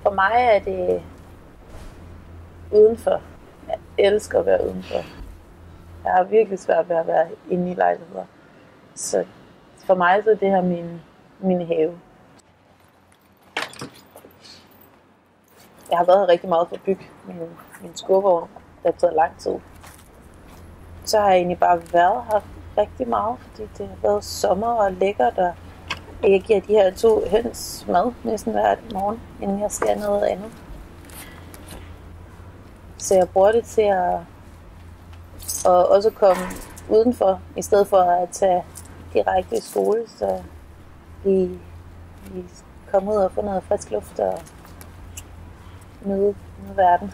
For mig er det udenfor. Jeg elsker at være udenfor. Jeg har virkelig svært ved at være inde i lejligheder. Så for mig så er det her min have. Jeg har været her rigtig meget for at bygge min skurvogn. Det har taget lang tid. Så har jeg egentlig bare været her rigtig meget, fordi det har været sommer og lækkert, og jeg giver de her 2 høns mad næsten hver morgen, inden jeg skal noget andet. Så jeg bruger det til at også komme udenfor, i stedet for at tage direkte i skole, så vi kommer ud og får noget frisk luft og møde verden.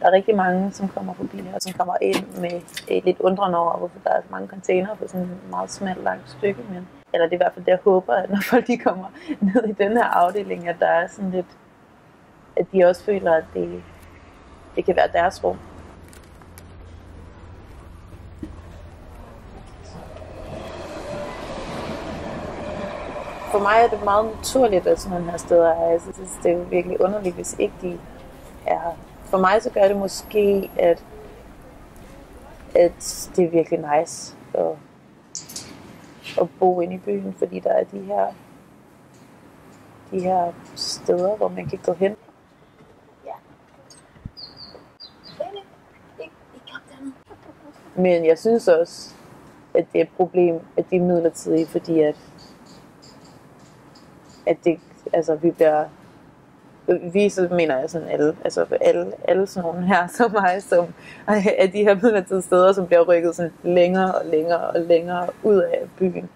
Der er rigtig mange, som kommer forbi her, som kommer ind med lidt undrende over, hvorfor der er så mange containere på sådan et meget smalt langt stykke. Men, eller det er i hvert fald det, jeg håber, at når folk de kommer ned i den her afdeling, at der er sådan lidt, at de også føler, at det kan være deres rum. For mig er det meget naturligt, at sådan nogle her steder er. Jeg synes, det er jo virkelig underligt, hvis ikke de er her. For mig så gør det måske, at det er virkelig nice at bo inde i byen, fordi der er de her steder, hvor man kan gå hen. Men jeg synes også, at det er et problem, at de er midlertidige, fordi at det, altså vi så mener jeg sådan alle sådan nogle her som mig, som er de her midlertidige steder, som bliver rykket sådan længere og længere og længere ud af byen.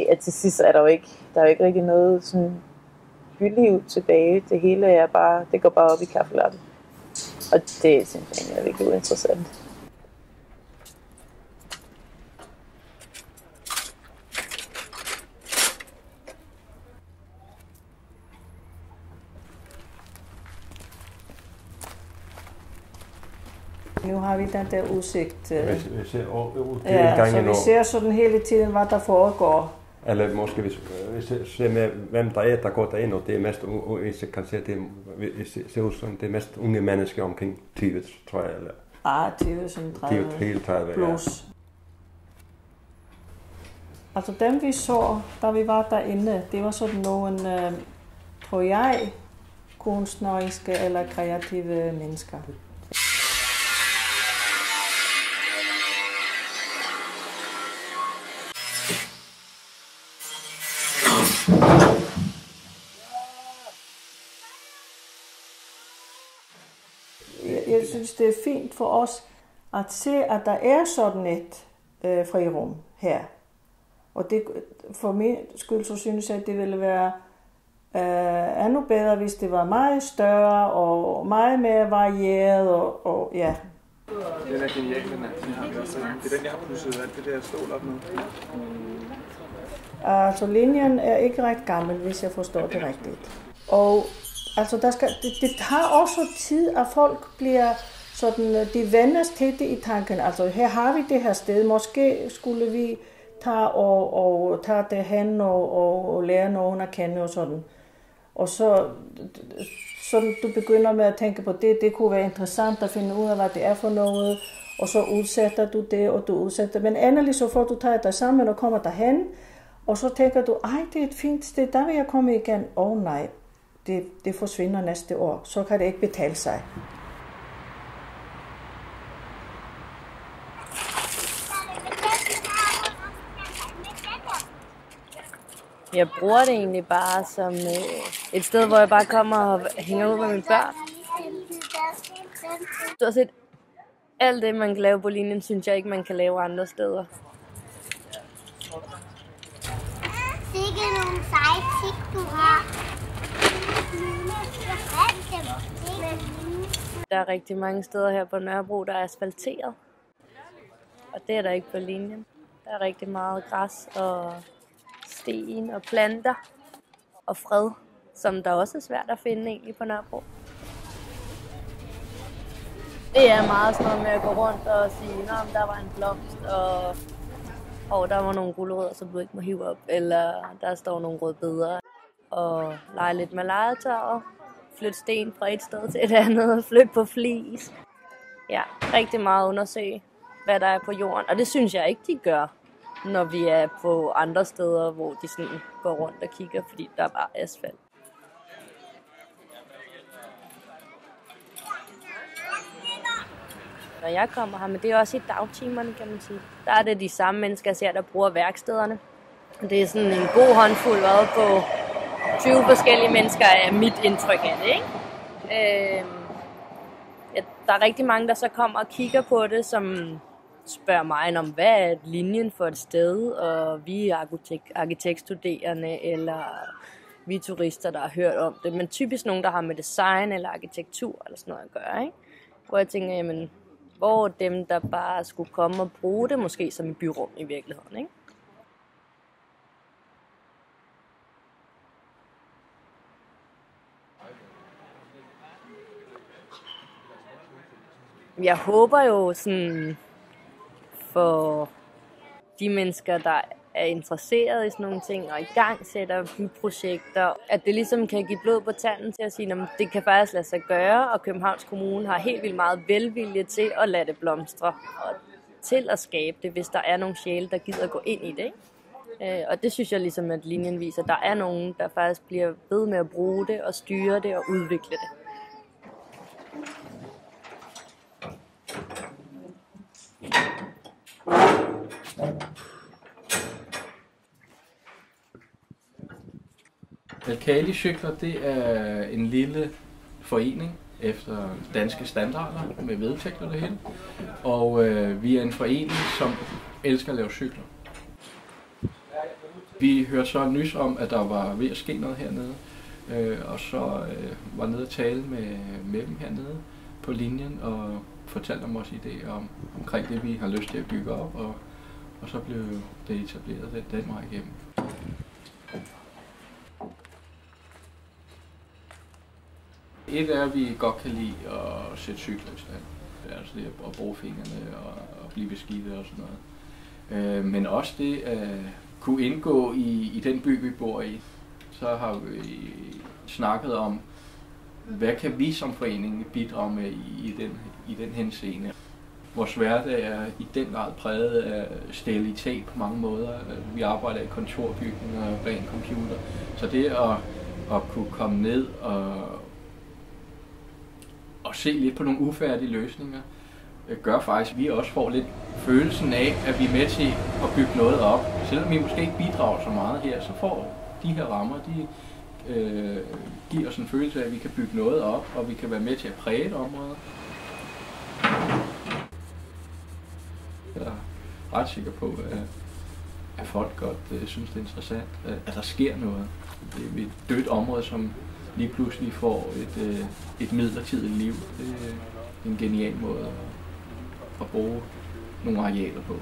At til sidst er der jo ikke rigtig noget sådan byliv tilbage. Det hele er bare, det går bare op i kaffelappen. Og det synes jeg egentlig er virkelig uinteressant. Nu har vi den der udsigt. Vi ser ud til ja, så vi ser sådan hele tiden, hvad der foregår. Eller måske vi ser med, hvem der er, der går derind, og det er mest, hvis jeg kan se, det ser ud som det er mest unge mennesker omkring 20, tror jeg. Eller 20, sådan 30 plus. Ja. Altså dem vi så, da vi var derinde, det var sådan nogle, tror jeg, kunstneriske eller kreative mennesker. Jeg synes, det er fint for os at se, at der er sådan et frirum her. Og det, for min skyld, så synes jeg, at det ville være endnu bedre, hvis det var meget større og meget mere varieret. Og ja. Den er genial, den her. Det er den, jeg har pudset alt det der stål op med. Altså, linjen er ikke ret gammel, hvis jeg forstår det rigtigt. Og altså, det tager også tid, at folk bliver sådan, de vendes til det i tanken. Altså, her har vi det her sted. Måske skulle vi tage det hen og lære nogen at kende og sådan. Og så du begynder med at tænke på det kunne være interessant at finde ud af, hvad det er for noget. Og så udsætter du det, og du udsætter. Men endelig så får du taget dig sammen og kommer derhen. Og så tænker du, det er et fint sted, der vil jeg komme igen. Nej, det forsvinder næste år. Så kan det ikke betale sig. Jeg bruger det egentlig bare som et sted, hvor jeg bare kommer og hænger ud med mine børn. Stort set alt det, man kan lave på linjen, synes jeg ikke, man kan lave andre steder. Sikke nogle seje ting, du har. Der er rigtig mange steder her på Nørrebro, der er asfalteret. Og det er der ikke på linjen. Der er rigtig meget græs og sten og planter og fred, som der også er svært at finde egentlig på Nørrebro. Det er meget sådan noget med at gå rundt og sige, at der var en blomst, og der var nogle gulerødder, som du ikke må hive op, eller der står nogle rødbeder, og lege lidt med legetøj, flytte sten fra et sted til et andet, flytte på flis. Ja, rigtig meget undersøge, hvad der er på jorden, og det synes jeg ikke, de gør, når vi er på andre steder, hvor de sådan går rundt og kigger, fordi der er bare asfalt. Når jeg kommer her, men det er også i dagtimerne, kan man sige. Der er det de samme mennesker, jeg ser, der bruger værkstederne. Det er sådan en god håndfuld på 20 forskellige mennesker, er mit indtryk af det, ikke? Der er rigtig mange, der så kommer og kigger på det, som spørger mig om, hvad er linjen for et sted, og vi er arkitektstuderende, eller vi er turister, der har hørt om det. Men typisk nogen, der har med design eller arkitektur eller sådan noget at gøre, ikke? Hvor jeg tænker, jamen, hvor dem, der bare skulle komme og bruge det, måske som et byrum i virkeligheden, ikke? Jeg håber jo sådan for de mennesker, der er interesseret i sådan nogle ting og i gang sætter byprojekter, at det ligesom kan give blod på tanden til at sige, at det kan faktisk lade sig gøre, og Københavns Kommune har helt vildt meget velvilje til at lade det blomstre og til at skabe det, hvis der er nogle sjæle, der gider gå ind i det, ikke? Og det synes jeg ligesom, at linjen viser, at der er nogen, der faktisk bliver ved med at bruge det og styre det og udvikle det. Alkali-cykler, det er en lille forening efter danske standarder med vedtægt og det hele. Og vi er en forening, som elsker at lave cykler. Vi hørte så nys om, at der var ved at ske noget hernede. Og så var nede at tale med dem hernede på linjen og fortalte om vores idéer omkring det, vi har lyst til at bygge op. Og så blev det etableret den vej igennem. Et er, at vi godt kan lide at sætte cykler i stand. Altså det at bruge fingrene og blive beskidte og sådan noget. Men også det at kunne indgå i den by, vi bor i. Så har vi snakket om, hvad kan vi som forening bidrage med i den henseende. Vores hverdag er i den grad præget af sterilitet på mange måder. Vi arbejder i kontorbygninger bag en computer. Så det at kunne komme ned og se lidt på nogle ufærdige løsninger, gør faktisk, at vi også får lidt følelsen af, at vi er med til at bygge noget op. Selvom vi måske ikke bidrager så meget her, så får de her rammer, de giver os en følelse af, at vi kan bygge noget op, og vi kan være med til at præge et område. Jeg er ret sikker på, at folk godt synes, det er interessant, at der sker noget. Det er et dødt område, som lige pludselig får et midlertidigt liv. Det er en genial måde at bruge nogle arealer på.